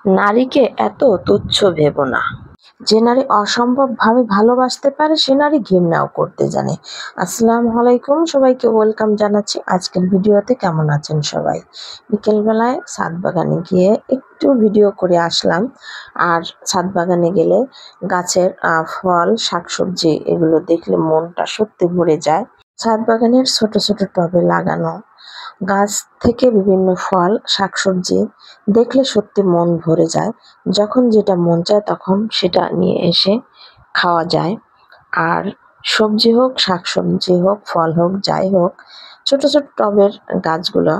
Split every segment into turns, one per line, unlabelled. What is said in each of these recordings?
নারীকে এত তুচ্ছ ভেবো না। যে নারী অসম্ভবভাবে ভালোবাসতে পারে সে নারী ঘৃণাও করতে জানে। আসসালামু আলাইকুম, সবাইকে ওয়েলকাম জানাচ্ছি আজকের ভিডিওতে। কেমন আছেন সবাই? বিকেলবেলায় ছাদ বাগানে গিয়ে একটু ভিডিও করে আসলাম। আর ছাদ বাগানে গেলে গাছের ফল শাকসবজি এগুলো দেখলে মনটা সত্যি ভরে যায়। ছাদ বাগানের ছোট ছোট টবে লাগানো গাছ থেকে বিভিন্ন ফল শাকসবজি দেখলে সত্যি মন ভরে যায়। যখন যেটা মন চায় তখন সেটা নিয়ে এসে খাওয়া যায়। আর সবজি হোক, শাকসবজি হোক, ফল হোক, যাই হোক, ছোট ছোট টবের গাছগুলো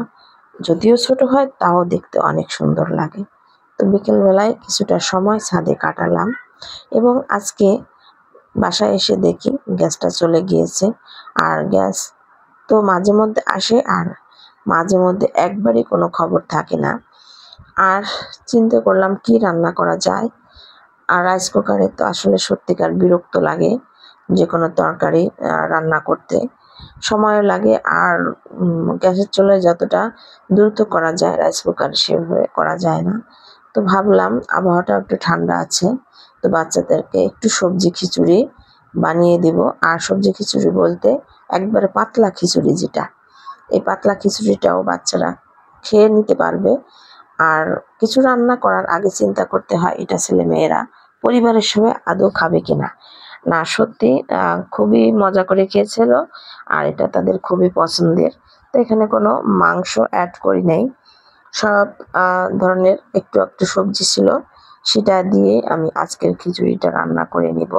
যদিও ছোট হয় তাও দেখতে অনেক সুন্দর লাগে। তো বিকেলবেলায় কিছুটা সময় ছাদে কাটালাম এবং আজকে বাসায় এসে দেখি গ্যাসটা চলে গিয়েছে। আর গ্যাস তো মাঝে মধ্যে আসে আর মাঝে মধ্যে একবারই কোনো খবর থাকে না। আর চিন্তা করলাম কি রান্না করা যায়। আর রাইস কুকারে তো আসলে সত্যিকার বিরক্ত লাগে যে কোনো তরকারি রান্না করতে, সময়ও লাগে। আর গ্যাসের চুলায় যতটা দ্রুত করা যায় রাইস কুকারে সেভাবে করা যায় না। তো ভাবলাম আবহাওয়াটা একটু ঠান্ডা আছে, তো বাচ্চাদেরকে একটু সবজি খিচুড়ি বানিয়ে দিব। আর সবজি খিচুড়ি বলতে একবারে পাতলা খিচুড়ি, যেটা এই পাতলা খিচুড়িটাও বাচ্চারা খেয়ে নিতে পারবে। আর কিছু রান্না করার আগে চিন্তা করতে হয় এটা ছেলে মেয়েরা পরিবারের সবাই আদৌ খাবে কিনা। না, সত্যি খুবই মজা করে খেয়েছিল আর এটা তাদের খুবই পছন্দের। তো এখানে কোনো মাংস অ্যাড করি নাই, সব ধরনের একটু একটু সবজি ছিল, সেটা দিয়ে আমি আজকের খিচুড়িটা রান্না করে নিব।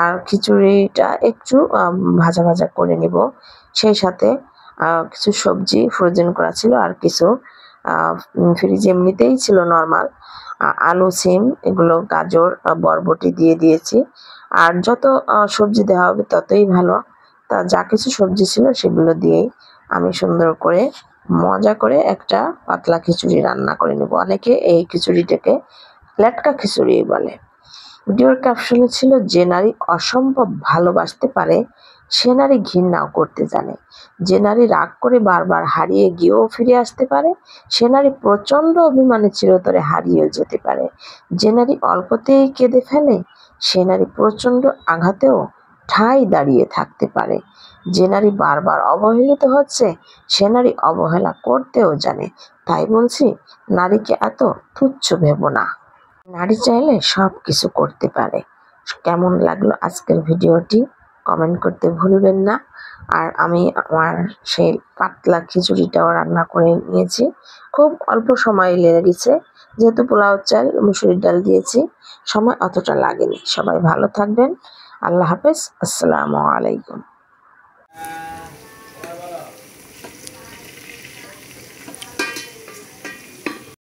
আর খিচুড়িটা একটু ভাজা ভাজা করে নিব। সেই সাথে কিছু সবজি ফ্রোজেন করা ছিল আর কিছু ফ্রিজে এমনিতেই ছিল নর্মাল, আলু, সিম, এগুলো গাজর, বরবটি দিয়ে দিয়েছি। আর যত সবজি দেওয়া হবে ততই ভালো। তা যা কিছু সবজি ছিল সেগুলো দিয়েই আমি সুন্দর করে মজা করে একটা পাতলা খিচুড়ি রান্না করে নেব। অনেকে এই খিচুড়িটাকে লেটকা খিচুড়ি বলে। ভিডিওর ক্যাপশনে ছিল, যে নারী অসম্ভব ভালোবাসতে পারে সে নারী ঘৃণাও করতে জানে। যে নারী রাগ করে বারবার হারিয়ে গিয়েও ফিরে আসতে পারে সে নারী প্রচণ্ড অভিমানে চিরতরে হারিয়েও যেতে পারে। যে নারী অল্পতেই কেঁদে ফেলে সে নারী প্রচণ্ড আঘাতেও ঠায় দাঁড়িয়ে থাকতে পারে। যে নারী বারবার অবহেলিত হচ্ছে সে নারী অবহেলা করতেও জানে। তাই বলছি, নারীকে এত তুচ্ছ ভেবো না। নারী চাইলে সব কিছু করতে পারে। কেমন লাগলো আজকের ভিডিওটি কমেন্ট করতে ভুলবেন না। আর আমি আমার সেই পাতলা খিচুড়িটাও রান্না করে নিয়েছি, খুব অল্প সময় লেগেছে, যেহেতু পোলাও চাল মুসুরির ডাল দিয়েছি, সময় অতটা লাগেনি। সবাই ভালো থাকবেন। আল্লাহ হাফেজ। আসসালামু আলাইকুম।